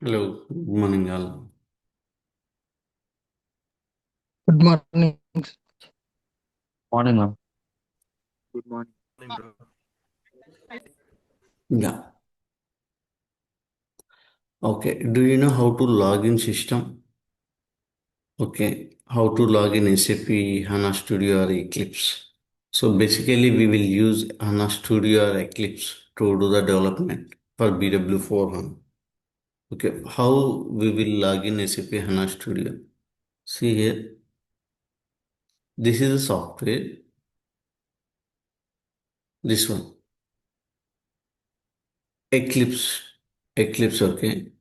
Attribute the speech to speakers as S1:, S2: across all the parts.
S1: Hello, good morning all.
S2: Good morning.
S3: Morning, ma'am.
S4: Good morning, bro.
S1: Yeah. Okay. Do you know how to log in system? Okay. How to log in SAP HANA Studio or Eclipse? So basically we will use HANA Studio or Eclipse to do the development for BW4 HANA. Okay. How we will log in SAP HANA Studio? See here. This is the software. This one. Eclipse. Eclipse. Okay.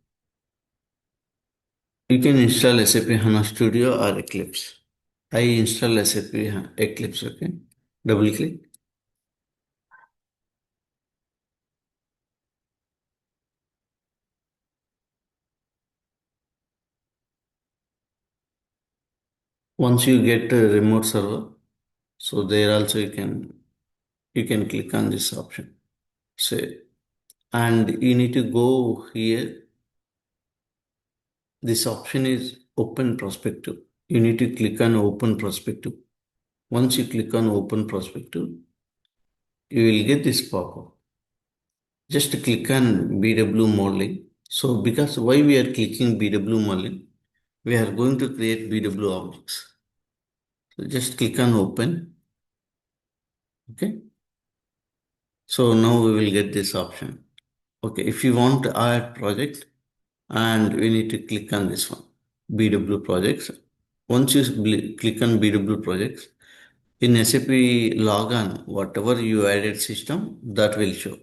S1: You can install SAP HANA Studio or Eclipse. I install SAP Eclipse, okay? Double click. Once you get a remote server, so there also you can click on this option. Say, and you need to go here. This option is open perspective. You need to click on open perspective. Once you click on open perspective, you will get this pop-up. Just click on BW modeling. So because why we are clicking BW modeling, we are going to create BW objects. So just click on open. Okay. So now we will get this option. Okay. If you want to add project, and we need to click on this one, BW projects. Once you click on BW projects, in SAP logon, whatever you added system, that will show.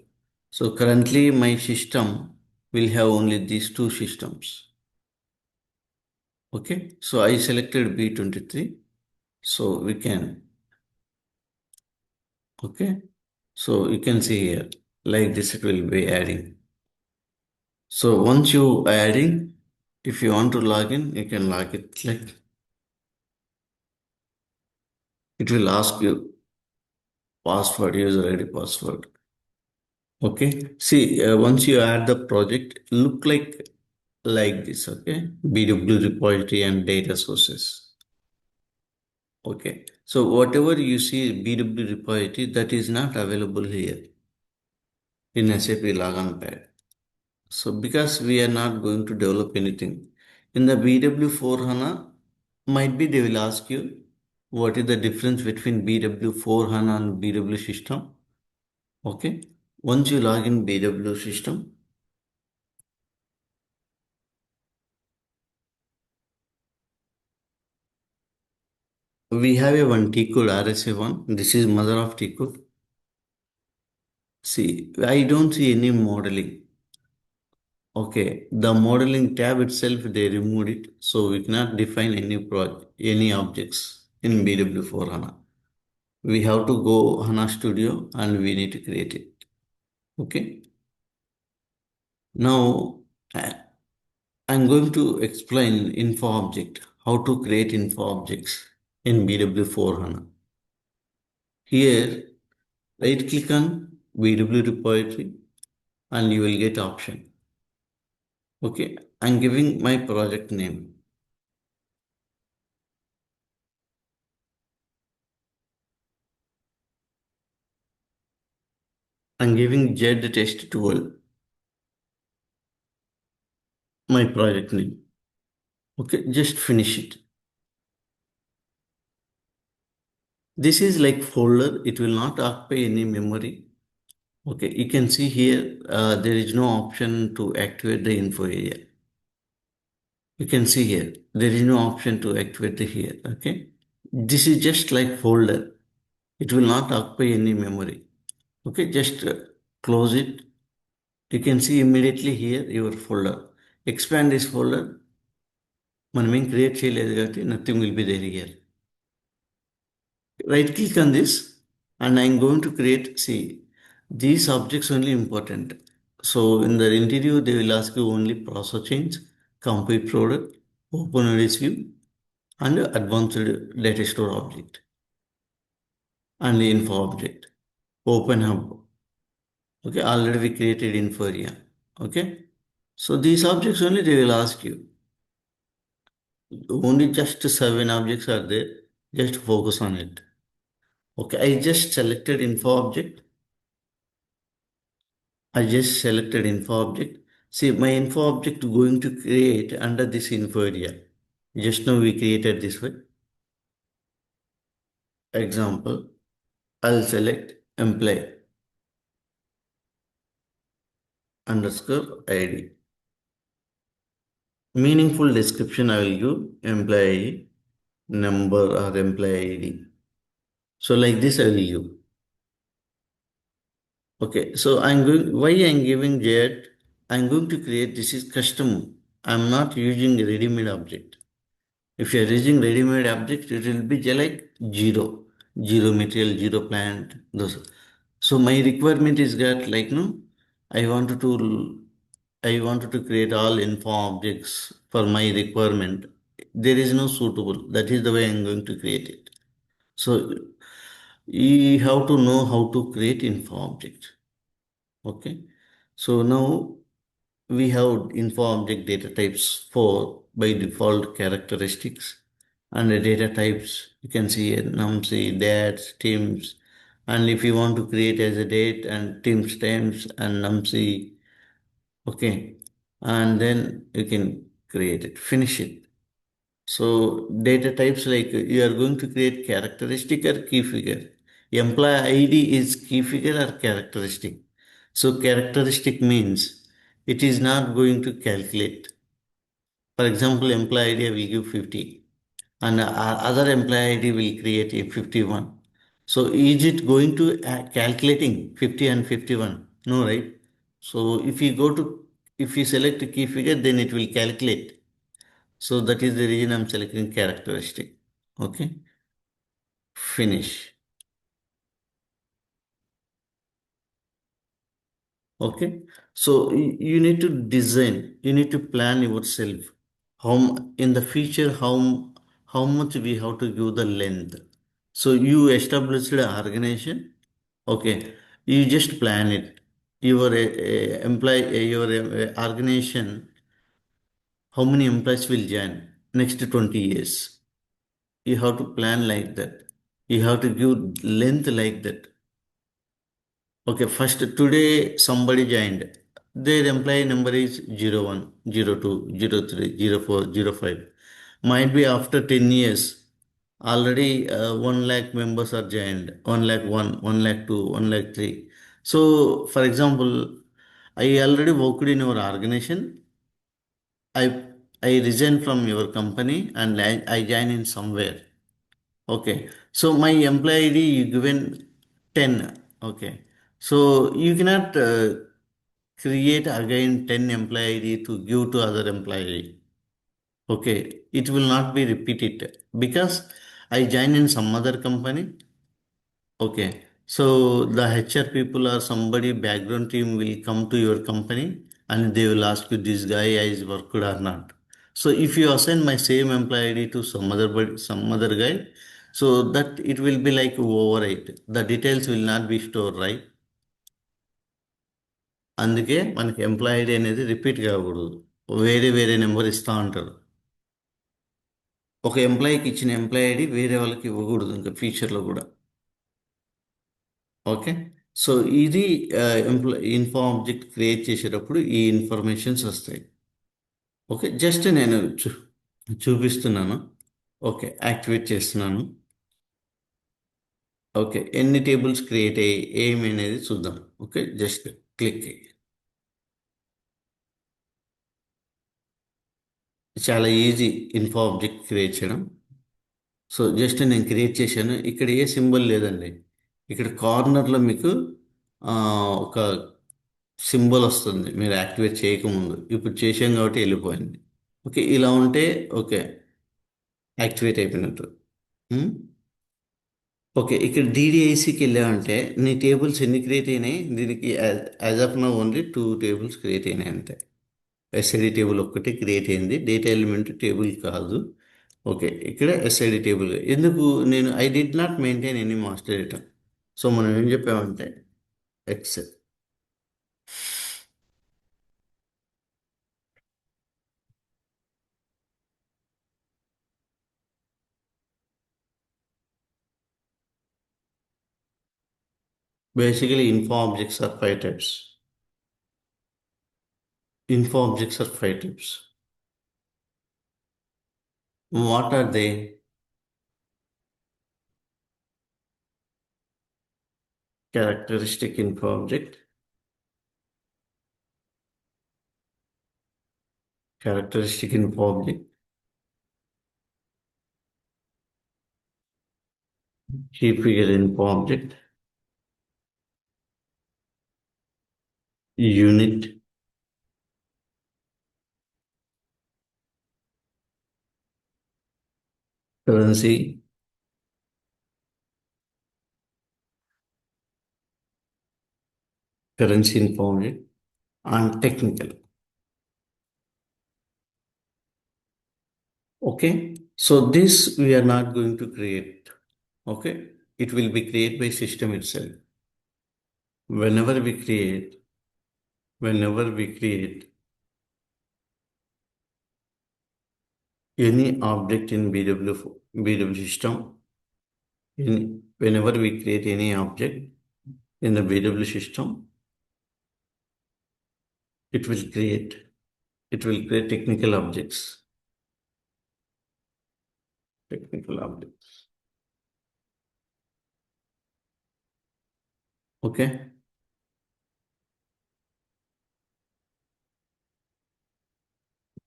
S1: So currently my system will have only these two systems. Okay. So I selected B23. So we can, okay. So you can see here, like this it will be adding. So once you adding, if you want to log in, you can log it like it will ask you password, user ID password. Okay. See, once you add the project, look like this. Okay. BW repository and data sources. Okay. So whatever you see BW repository, that is not available here in SAP logon pad. So because we are not going to develop anything, in the BW4 HANA, might be they will ask you what is the difference between BW4 HANA and BW system. Okay. Once you log in BW system, we have a one T code RSA1. This is mother of T code. See, I don't see any modeling. Okay, the modeling tab itself they removed it, so we cannot define any objects in BW4 HANA. We have to go HANA Studio and we need to create it. Okay. Now I'm going to explain info object, how to create info objects in BW4 HANA. Here, right click on BW repository and you will get option. Okay, I'm giving my project name. I'm giving Z test tool, my project name. Okay, just finish it. This is like folder, it will not occupy any memory. Okay, you can see here, there is no option to activate the info area. You can see here, there is no option to activate the here, okay? This is just like folder. It will not occupy any memory. Okay, just close it. You can see immediately here your folder. Expand this folder. మనం ఏం create చేయలేదు కాబట్టి nothing will be there here. Right click on this and I'm going to create, see, these objects only important. So in the interview, they will ask you only process change, complete product, open edit view, and advanced data store object, and info object, open hub. Okay, already we created info area. Okay, So these objects only they will ask you. Only just 7 objects are there. Just focus on it. Okay, I just selected info object. I just selected info object. See, my info object going to create under this info area. Just now we created this way. Example, I'll select employee underscore ID. Meaningful description I will give employee number or employee ID. So like this I will give. Okay, so why I'm giving jet? I'm going to create, this is custom. I'm not using a ready-made object. If you're using ready-made object, it will be like zero material, zero plant, those. So my requirement is that like, no, I wanted to, I wanted to create all info objects for my requirement. There is no suitable. That is the way I'm going to create it. So you have to know how to create info object. Okay. So now we have info object data types for by default characteristics and the data types. You can see nums, dates, teams, and if you want to create as a date and teams times and nums, okay, and then you can create it, finish it. So data types like you are going to create characteristic or key figure. Employee ID is key figure or characteristic. So characteristic means it is not going to calculate. For example, employee ID will give 50 and other employee ID will create a 51. So is it going to calculating 50 and 51? No, right? So if you select a key figure, then it will calculate. So that is the reason I'm selecting characteristic. Okay. Finish. Okay. So you need to design, you need to plan yourself. In the future, how much we have to give the length. So you established an organization. Okay. You just plan it. Your organization, how many employees will join next 20 years? You have to plan like that. You have to give length like that. Okay, first today somebody joined. Their employee number is 01, 02, 03, 04, 05. Might be after 10 years, already 1 lakh members are joined. 1 lakh 1, 1 lakh 2, 1 lakh 3. So, for example, I already worked in your organization. I, I resign from your company and I join in somewhere. Okay. So my employee ID you given 10. Okay. So you cannot create again 10 employee ID to give to other employee. Okay. It will not be repeated because I join in some other company. Okay. So the HR people or somebody background team will come to your company and they will ask you this guy is worked or not. So if you assign my same employee ID to some other guy, so that it will be like overwrite. The details will not be stored, right? అందుకే మనకి employee ID అనేది repeat కాకూడదు. వేరే వేరే number ఇస్తూ ఉంటారు. ఒక ఎంప్లాయీకి ఇచ్చిన ఎంప్లాయ్ ఐడి వేరే వాళ్ళకి ఇవ్వకూడదు ఇంకా ఫ్యూచర్లో కూడా. ఓకే. సో ఇది ఇన్ఫో ఆబ్జెక్ట్ క్రియేట్ చేసేటప్పుడు ఈ ఇన్ఫర్మేషన్స్ వస్తాయి. ఓకే. జస్ట్ నేను చూపిస్తున్నాను. ఓకే. యాక్టివేట్ చేస్తున్నాను. ఓకే. ఎన్ని టేబుల్స్ క్రియేట్ అయ్యాయి ఏమి అనేది చూద్దాం. ఓకే. Just click. చాలా ఈజీ ఇన్ఫో ఆబ్జెక్ట్ క్రియేట్ చేయడం. సో జస్ట్ నేను క్రియేట్ చేశాను. ఇక్కడ ఏ సింబల్ లేదండి. ఇక్కడ కార్నర్లో మీకు ఒక సింబల్ వస్తుంది మీరు యాక్టివేట్ చేయకముందు. ఇప్పుడు చేసాం కాబట్టి వెళ్ళిపోయింది. ఓకే. ఇలా ఉంటే ఓకే యాక్టివేట్ అయిపోయినట్టు. ఓకే. ఇక్కడ డీడీఐసీకి వెళ్ళామంటే నీ టేబుల్స్ ఎన్ని క్రియేట్ అయినాయి దీనికి as of now only 2 tables create అయినాయి అంతే. ఎస్ఐడి టేబుల్ ఒక్కటి క్రియేట్ అయింది. డేటా ఎలిమెంట్ టేబుల్ కాదు. ఓకే. ఇక్కడ ఎస్ఐడి టేబుల్ ఎందుకు నేను I did not maintain any master data. So మనం ఏం చెప్పామంటే XL Basically, info objects are five types. Info objects are five types. What are they? Characteristic info object, characteristic info object, key figure info object, unit, currency, currency info object, and technical. Okay, so this we are not going to create. Okay, it will be created by system itself. Whenever we create, any object in BW system, whenever we create any object in the BW system, it will create technical objects. Technical objects. Okay.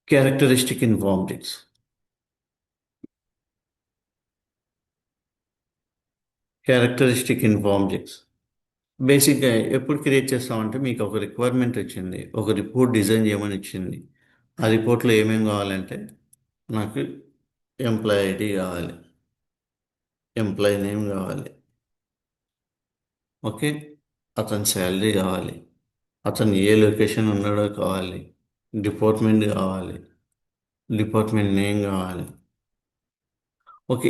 S1: Characteristic info objects. Characteristic info objects. బేసిక్గా ఎప్పుడు create చేస్తామంటే మీకు ఒక requirement వచ్చింది, ఒక report design చేయమని ఇచ్చింది. ఆ రిపోర్ట్లో ఏమేమి కావాలంటే నాకు ఎంప్లాయ్ ఐడి కావాలి, ఎంప్లాయ్ నేమ్ కావాలి, ఓకే, అతని శాలరీ కావాలి, అతను ఏ లొకేషన్ ఉన్నాడో కావాలి, డిపార్ట్మెంట్ కావాలి, డిపార్ట్మెంట్ నేమ్ కావాలి. ఓకే,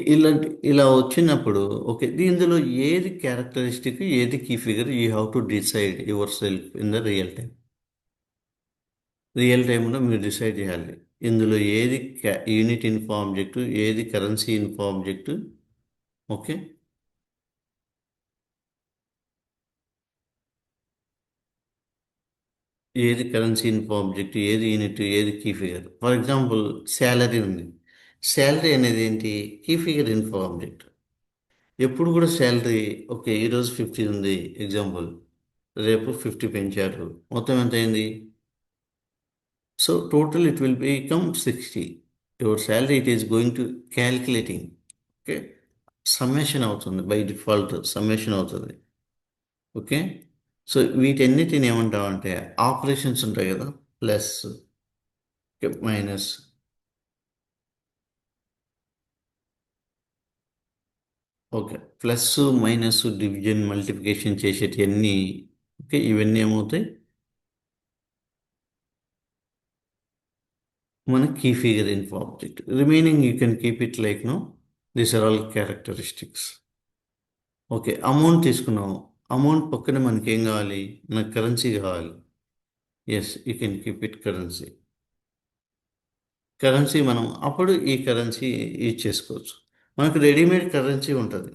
S1: ఇలా వచ్చినప్పుడు ఓకే, ఇందులో ఏది క్యారెక్టరిస్టిక్, ఏది key figure, you have to decide yourself in the real time. Real టైంలో మీరు డిసైడ్ చేయాలి ఇందులో ఏది యూనిట్ ఇన్ఫో ఆబ్జెక్టు, ఏది కరెన్సీ ఇన్ఫో ఆబ్జెక్టు. ఓకే, ఏది కరెన్సీ ఇన్ఫో ఆబ్జెక్ట్, ఏది యూనిట్, ఏది key figure. For example salary ఉంది. శాలరీ అనేది ఏంటి? Key figure info object. ఎప్పుడు కూడా శాలరీ ఓకే, ఈరోజు 50 ఉంది ఎగ్జాంపుల్, రేపు 50 పెంచారు, మొత్తం ఎంత అయింది? So total it will become 60. Your salary it is going to calculating. Okay, summation అవుతుంది, బై డిఫాల్ట్ సమ్మేషన్ అవుతుంది. ఓకే, సో వీటన్నిటిని ఏమంటామంటే ఆపరేషన్స్ ఉంటాయి కదా, plus, minus, okay, plus minus division multiplication చేసేటివన్నీ. ఓకే, ఇవన్నీ ఏమవుతాయి? మన key figure info object. Remaining you can keep it like no, these are all characteristics. Okay, amount తీసుకున్నాము. అమౌంట్ పక్కన మనకి ఏం కావాలి? మనకు కరెన్సీ కావాలి. Yes, you can keep it currency. Currency మనం అప్పుడు ఈ కరెన్సీ యూజ్ చేసుకోవచ్చు. మనకు రెడీమేడ్ కరెన్సీ ఉంటుంది,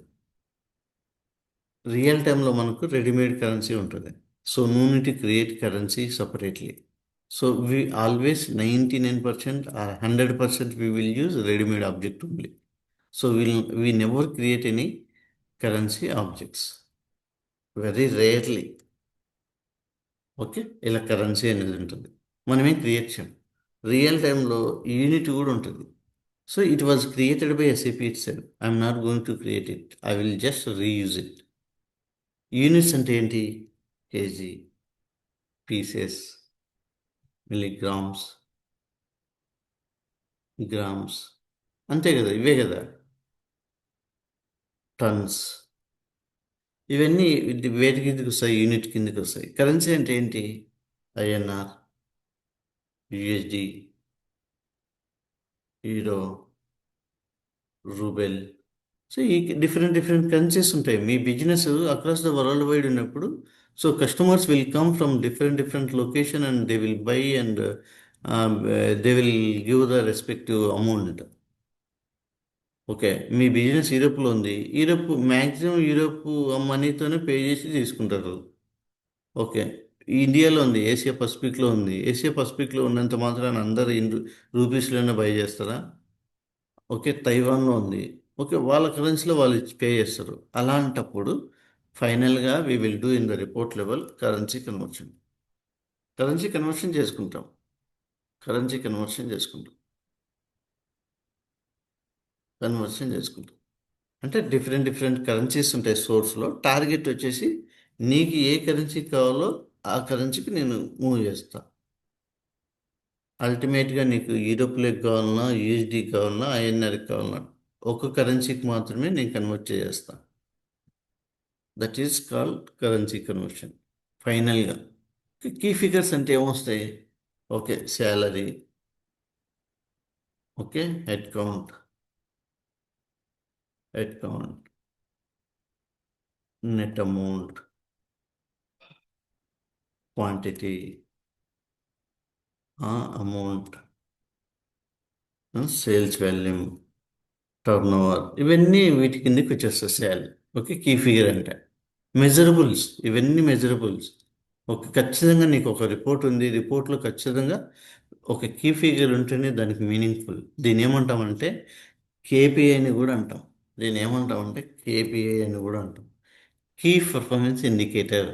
S1: రియల్ టైంలో మనకు రెడీమేడ్ కరెన్సీ ఉంటుంది. So no need to create currency separately. So we always 99% or 100% we will use ready-made object only. So we never create any currency objects. Very rarely. Okay, ఇలా currency అనేది ఉంటుంది, మనమే create చేయం. Real టైంలో unit కూడా ఉంటుంది. So it was created by SAP it self. I'm not going to create it, I will just reuse it. Units అంటే ఏంటి? కేజీ, పీసెస్, మిల్లీగ్రామ్స్, గ్రామ్స్, అంతే కదా, ఇవే కదా. టన్స్, ఇవన్నీ వేటి కిందకి వస్తాయి? యూనిట్ కిందకి వస్తాయి. కరెన్సీ అంటే ఏంటి? INR, USD, euro, rouble. So ఈ డిఫరెంట్ డిఫరెంట్ కరెన్సీస్ ఉంటాయి. మీ business across the world wide ఉన్నప్పుడు, so customers will come from different different location and they will buy and they will give the respective amount. Okay, మీ business యూరోప్లో ఉంది. Maximum Europe మనీతోనే pay చేసి తీసుకుంటారు. Okay, ఇండియాలో ఉంది, ఏషియా పసిఫిక్లో ఉంది. Asia పసిఫిక్లో ఉన్నంత మాత్రాన అందరు రూపీస్లోనే బై చేస్తారా? ఓకే, తైవాన్లో ఉంది. ఓకే, వాళ్ళ కరెన్సీలో వాళ్ళు పే చేస్తారు. అలాంటప్పుడు ఫైనల్గా we will do in the report level currency conversion చేసుకుంటాం. కరెన్సీ కన్వర్షన్ చేసుకుంటాం. కన్వర్షన్ చేసుకుంటాం అంటే డిఫరెంట్ డిఫరెంట్ కరెన్సీస్ ఉంటాయి సోర్స్లో. టార్గెట్ వచ్చేసి నీకు ఏ కరెన్సీ కావాలో ఆ కరెన్సీకి నేను మూవ్ చేస్తా. అల్టిమేట్గా నీకు యూరోప్లోకి కావాలన్నా, యూఎస్డి కావాలన్నా, ఐఎన్ఆర్కి కావాలన్నా ఒక కరెన్సీకి మాత్రమే నేను కన్వర్ట్ చేస్తాను. That is called currency conversion. ఫైనల్గా కీ ఫిగర్స్ అంటే ఏమొస్తాయి? Okay, salary, okay, head count, net amount, quantity, amount, sales volume, turn over, ఇవన్నీ వీటి కిందకి వచ్చేస్తాయి సేల్. ఓకే, కీ ఫిగర్ అంటే మెజరబుల్స్, ఇవన్నీ మెజరబుల్స్. ఒక ఖచ్చితంగా నీకు ఒక రిపోర్ట్ ఉంది, రిపోర్ట్లో ఖచ్చితంగా ఒక కీ ఫిగర్ ఉంటేనే దానికి మీనింగ్ఫుల్. దీని ఏమంటామంటే కేపీఐ అని కూడా అంటాం. కేపీఐ అని కూడా అంటాం. Key performance indicator.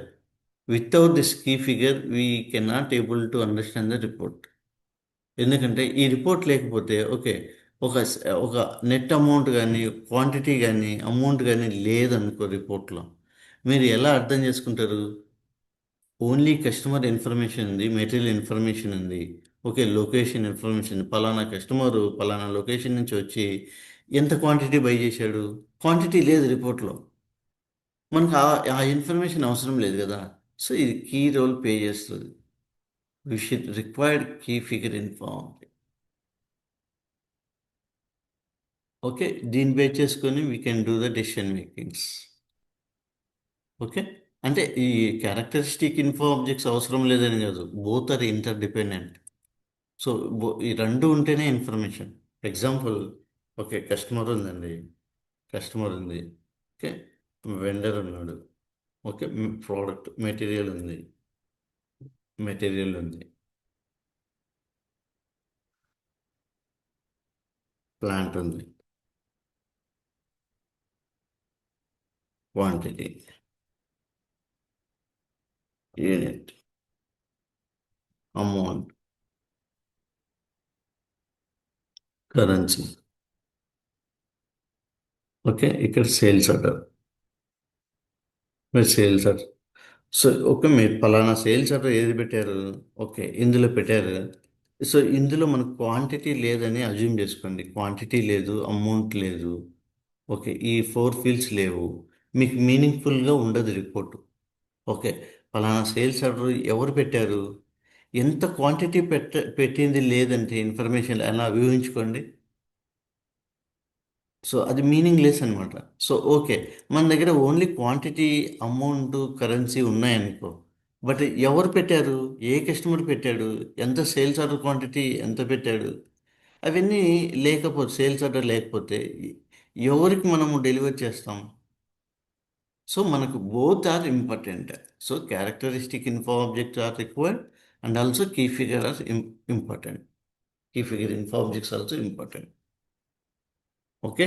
S1: Without this key figure we cannot able to understand the report. ఎందుకంటే ఈ రిపోర్ట్ లేకపోతే ఓకే, ఒక నెట్ అమౌంట్ కానీ, క్వాంటిటీ కానీ, అమౌంట్ కానీ లేదనుకో రిపోర్ట్లో, మీరు ఎలా అర్థం చేసుకుంటారు? ఓన్లీ కస్టమర్ ఇన్ఫర్మేషన్ ఉంది, మెటీరియల్ ఇన్ఫర్మేషన్ ఉంది, ఓకే, లొకేషన్ ఇన్ఫర్మేషన్ ఉంది. పలానా కస్టమరు పలానా లొకేషన్ నుంచి వచ్చి ఎంత క్వాంటిటీ బై చేశాడు, క్వాంటిటీ లేదు రిపోర్ట్లో. మనకు ఆ ఇన్ఫర్మేషన్ అవసరం లేదు కదా. సో ఇది కీ రోల్ పే చేస్తుంది. We should required key figure inform. Okay, దీన్ని బేస్ చేసుకొని we can do the decision makings. Okay, అంటే ఈ క్యారెక్టరిస్టిక్ ఇన్ఫో ఆబ్జెక్ట్స్ అవసరం లేదని కాదు, both are interdependent. So ఈ రెండు ఉంటేనే ఇన్ఫర్మేషన్. ఎగ్జాంపుల్, ఓకే, కస్టమర్ ఉంది, ఓకే, వెండర్ ఉన్నాడు, ఓకే, ప్రోడక్ట్ మెటీరియల్ ఉంది, ప్లాంట్ ఉంది, quantity, unit, amount, currency. Okay, ఇక్కడ సేల్స్ ఆర్డర్. మీరు సేల్స్ ఆర్డర్, సో ఓకే, మీరు పలానా సేల్స్ ఆర్డర్ ఏది పెట్టారు? ఓకే, ఇందులో పెట్టారు. సో ఇందులో మనకు క్వాంటిటీ లేదని అజ్యూమ్ చేసుకోండి. క్వాంటిటీ లేదు, అమౌంట్ లేదు, ఓకే, ఈ 4 ఫీల్డ్స్ లేవు. మీకు మీనింగ్ఫుల్గా ఉండదు రిపోర్టు. ఓకే, పలానా సేల్స్ ఆర్డర్ ఎవరు పెట్టారు, ఎంత క్వాంటిటీ పెట్టింది లేదంటే ఇన్ఫర్మేషన్ అలా ఊహించుకోండి. సో అది మీనింగ్లెస్ అనమాట. సో ఓకే, మన దగ్గర ఓన్లీ క్వాంటిటీ, అమౌంట్, కరెన్సీ ఉన్నాయనుకో, బట్ ఎవరు పెట్టారు, ఏ కస్టమర్ పెట్టాడు, ఎంత సేల్స్ ఆర్డర్ క్వాంటిటీ ఎంత పెట్టాడు, అవన్నీ లేకపోతే, సేల్స్ ఆర్డర్ లేకపోతే ఎవరికి మనము డెలివర్ చేస్తాం? సో మనకు both are important. So characteristic info objects are required and also key figure are important. Key figure info objects also important. Okay,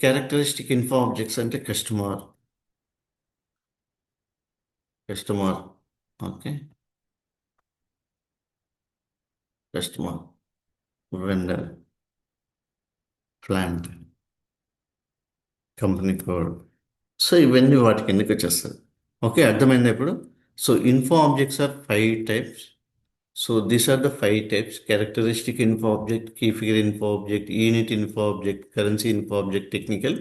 S1: characteristic info objects అంటే customer, okay, customer, vendor, plant, company code. So ఇవన్నీ వాటి కిందకి వచ్చేస్తుంది. ఓకే, అర్థమైందా ఇప్పుడు? So info objects are 5 types. So these are the 5 types: characteristic info object, key figure info object, unit info object, currency info object, technical.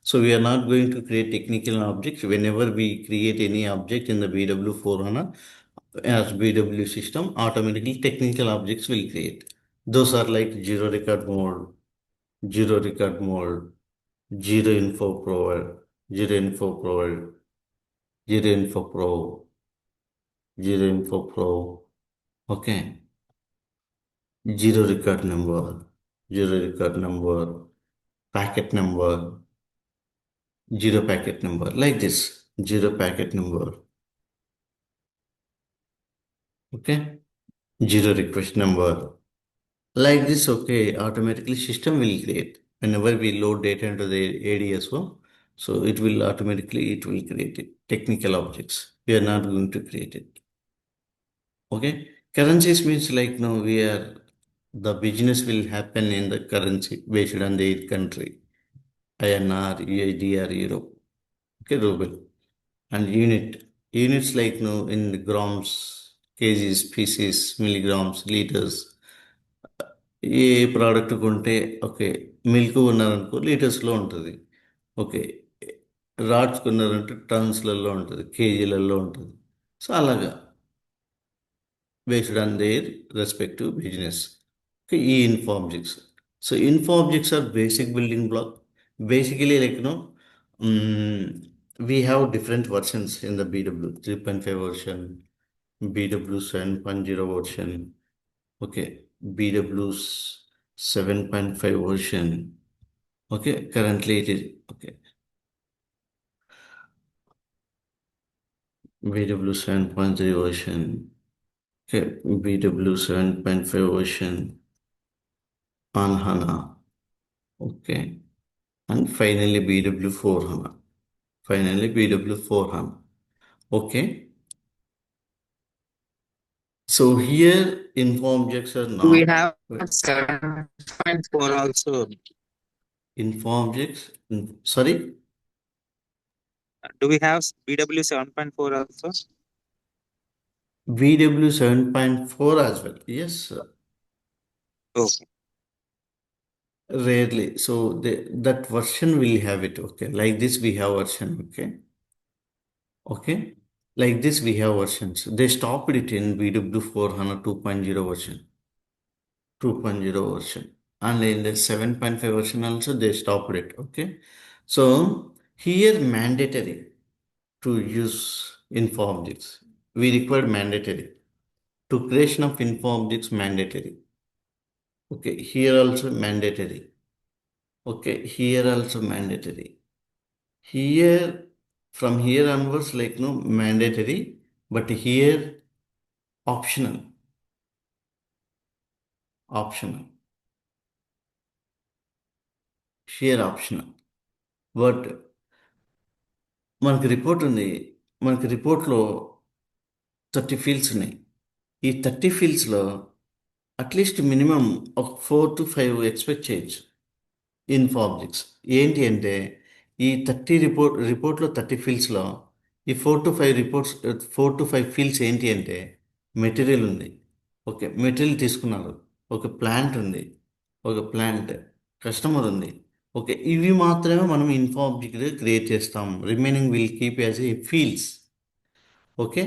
S1: So we are not going to create technical objects. Whenever we create any object in the BW4HANA as BW system, automatically technical objects will create. Those are like zero record mode, zero info provided, zero info provided, zero info pro, zero info pro. Okay. Zero record number, packet number, zero packet number, like this, zero packet number, okay, zero request number, like this, okay, automatically system will create. Whenever we load data into the ADSO, so it will automatically, it will create it. Technical objects, we are not going to create it. Okay, currencies means like no, the business will happen in the currency based on the country, INR, USD or Euro, okay, ruble. And units like no in the grams, kgs, pieces, milligrams, liters. A product కొంటే okay milk కొన్నారనుకో లీటర్స్లో ఉంటుంది. Okay rods కొన్నారంటే టన్స్లలో ఉంటుంది, కేజీలలో ఉంటుంది. So అలాగా based on their respective business. Okay, info objects. So info objects are basic building block. Basically, like we have different versions in the BW 3.5 version, BW 7.0 version. Okay, BW 7.5 version. Okay, currently it is okay. BW 7.3 version. Okay, BW 7.5 version on HANA. Okay. And finally BW4 HANA. Finally BW4 HANA. Okay. So here info objects are
S2: We
S1: not
S2: have 7.4 also.
S1: info objects. Sorry,
S2: Do we have BW 7.4 also?
S1: BW 7.4 as well. Yes, sir.
S2: Okay.
S1: Rarely. So that version will have it. Okay. Like this we have version. Okay. Okay. Like this we have versions. They stopped it in BW4 HANA 2.0 version. 2.0 version, and in the 7.5 version also they stopped it. Okay, so here mandatory to use info objects, we require mandatory to creation of info objects mandatory. Okay, here also mandatory. Okay, here also mandatory. Here, from here onwards, like no mandatory, but here optional. Optional, here optional. But మనకి report ఉంది, మనకి రిపోర్ట్లో 30 fields ఉన్నాయి. ఈ 30 ఫీల్డ్స్లో at least minimum ఒక 4 to 5 expect చేయొచ్చు info objects. ఏంటి అంటే ఈ 30 రిపోర్ట్లో 30 ఫీల్డ్స్లో ఈ 4 to 5 ఫీల్డ్స్ ఏంటి అంటే మెటీరియల్ ఉంది. ఓకే, మెటీరియల్ తీసుకున్నారు. ఒక ప్లాంట్ ఉంది, ఒక ప్లాంట్ కస్టమర్ ఉంది. ఓకే, ఇవి మాత్రమే మనం ఇన్ఫో ఆబ్జెక్ట్ క్రియేట్ చేస్తాం. Remaining will keep as a fields. Okay,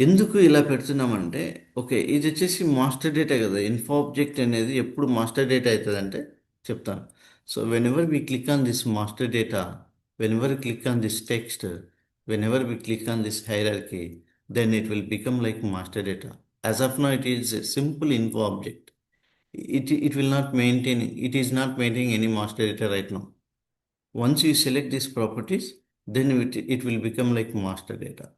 S1: ఎందుకు ఇలా పెడుతున్నామంటే ఓకే ఇది వచ్చేసి మాస్టర్ డేటా కదా. ఇన్ఫో ఆబ్జెక్ట్ అనేది ఎప్పుడు మాస్టర్ డేటా అవుతుందంటే చెప్తాను. So whenever we click on this master data, whenever click on this text, whenever we click on this hierarchy, then it will become like master data. As of now, it is a simple info object. It will not maintain, it is not maintaining any master data right now. Once you select these properties, then it will become like master data.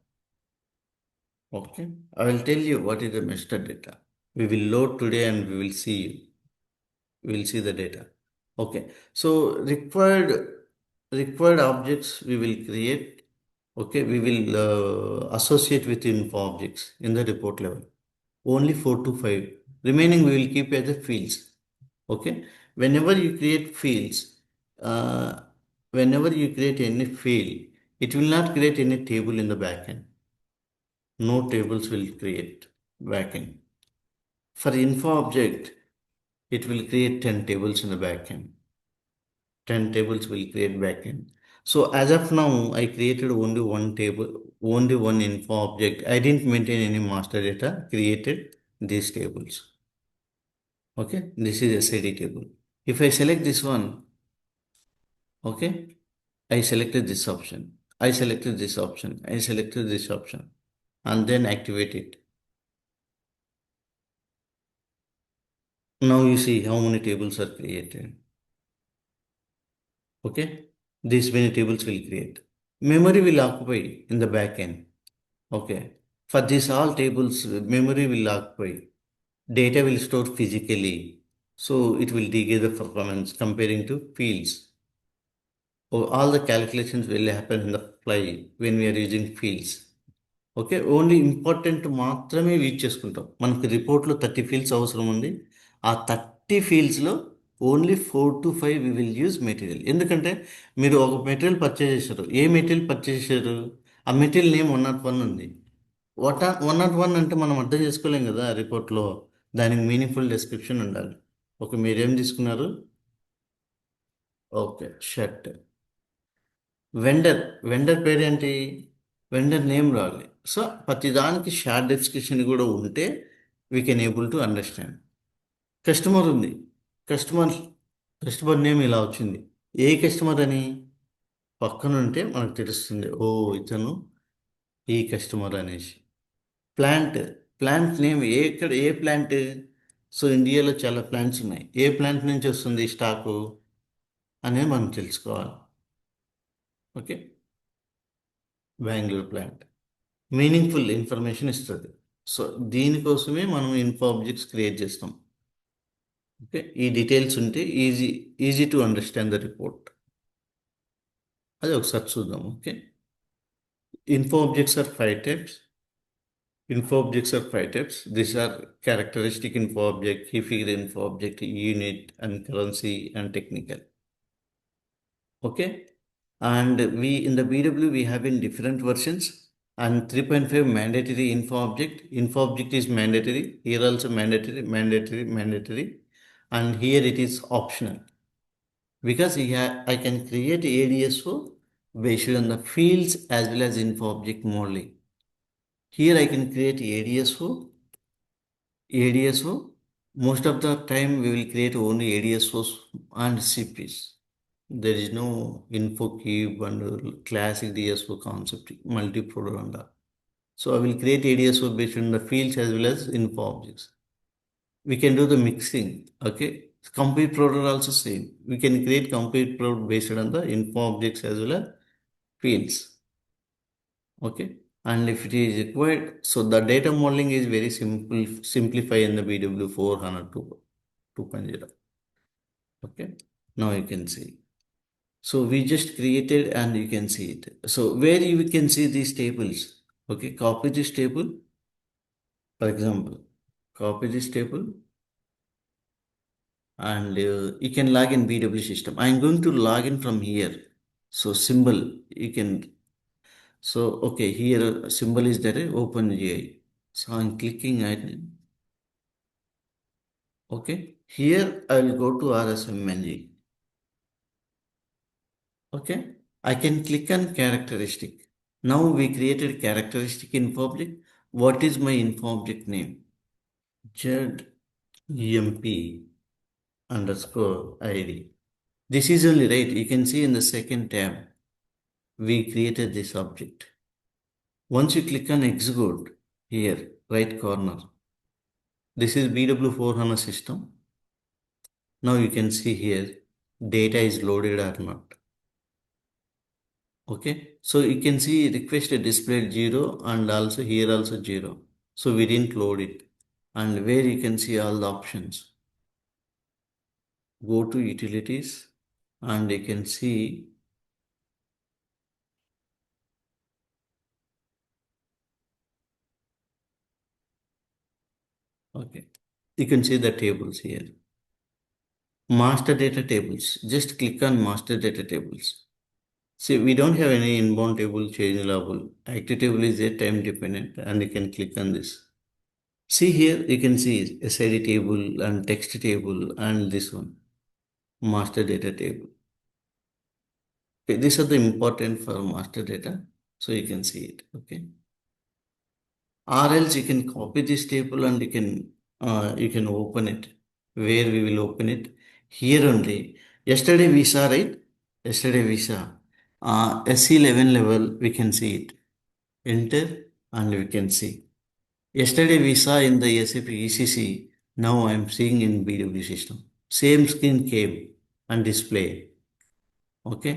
S1: Okay, I will tell you what is the master data. We will load today and we will see you. We will see the data. Okay, so required objects we will create. Okay, we will associate with info objects in the report level. Only 4 to 5. Remaining we will keep as the fields. Okay, whenever you create fields, uh, whenever you create any field, it will not create any table in the backend. No tables will create backend. For info object, it will create 10 tables in the backend. 10 tables will create backend. So as of now, I created only one table, only one info object. I didn't maintain any master data, created these tables. Okay, this is SID table. If I select this one, okay, I selected this option. I selected this option. I selected this option and then activate it. Now you see how many tables are created. Okay, these many tables will create. Memory will occupy in the back end. Okay, for these all tables, memory will occupy. Data will store physically, so it will decay the performance comparing to fields. All the calculations will happen in the fly when we are using fields. Okay only important మాత్రమే use చేసుకుంటాం. మనకి రిపోర్ట్లో 30 fields అవసరం ఉంది. ఆ 30 ఫీల్డ్స్లో only 4 to 5 we will use material. ఎందుకంటే మీరు ఒక మెటీరియల్ పర్చేజ్ చేశారు. ఏ మెటీరియల్ పర్చేజ్ చేశారు? ఆ మెటీరియల్ నేమ్ 101 ఉంది. 101 అంటే మనం అర్థం చేసుకోలేం కదా రిపోర్ట్లో. దానికి మీనింగ్ఫుల్ డిస్క్రిప్షన్ ఉండాలి. ఓకే, మీరేం తీసుకున్నారు? Okay, shirt. వెండర్ పేరేంటి? వెండర్ నేమ్ రావాలి. సో ప్రతిదానికి షార్ట్ డిస్క్రిప్షన్ కూడా ఉంటే we can able to understand. Customer ఉంది. కస్టమర్ కస్టమర్ నేమ్ ఇలా వచ్చింది. ఏ కస్టమర్ అని పక్కన ఉంటే మనకు తెలుస్తుంది, ఓ ఇతను ఈ కస్టమర్ అనేసి. ప్లాంట్ ప్లాంట్ నేమ్ ఏ ప్లాంట్? సో ఇండియాలో చాలా ప్లాంట్స్ ఉన్నాయి. ఏ ప్లాంట్ నుంచి వస్తుంది స్టాకు అనేది మనం తెలుసుకోవాలి. Okay, Bengaluru plant meaningful information ఇస్తుంది. సో దీనికోసమే మనం ఇన్ఫో ఆబ్జెక్ట్స్ క్రియేట్ చేస్తాం. ఓకే, ఈ డీటెయిల్స్ ఉంటే easy to understand the report. అది ఒకసారి చూద్దాం. Okay, info objects are 5 types. Info objects are 5 types. These are characteristic info object, key figure info object, unit, and currency, and technical. Okay, and we in the BW we have in different versions, and 3.5 mandatory info object. Info object is mandatory. Here also mandatory, and here it is optional, because I can create ADSO based on the fields as well as info object modeling. Here I can create ADSO. Most of the time we will create only ADSOs and CPs. There is no info cube and classic DSO concept, multi-product and all. So I will create ADSO based on the fields as well as info objects. We can do the mixing. Okay, complete product also same. We can create complete product based on the info objects as well as fields. Okay, and if it is required, so the data modeling is very simplify in the BW4HANA 2.0. Okay, now you can see. So we just created and you can see it. So where you can see these tables. Okay, copy this table. For example, copy this table and you can log in BW system. I'm going to log in from here. So symbol you can. So okay, here symbol is there, OpenGI. So I'm clicking at it. Okay, here I will go to RSMNG. Okay, I can click on characteristic. Now we created characteristic info object. What is my info object name? ZEMP underscore ID. This is only right. You can see in the second tab, we created this object. Once you click on execute, here, right corner, this is BW4HANA system. Now you can see here, data is loaded or not. Okay, so you can see request displayed 0 and also here also 0. So we didn't load it. And where you can see all the options. Go to utilities and you can see okay, you can see the tables here. Master data tables. Just click on master data tables. See, we don't have any inbound table changeable. Active table is a time dependent and you can click on this. See here, you can see SID table and text table and this one, master data table. Okay, these are the important for master data. So you can see it, okay. Or else you can copy this table and you can open it. Where we will open it? Here only. Yesterday we saw, right? Yesterday we saw SC11 level, we can see it. Enter and we can see. Yesterday we saw in the SAP ECC, now I am seeing in BW system. Same screen came and display. Okay.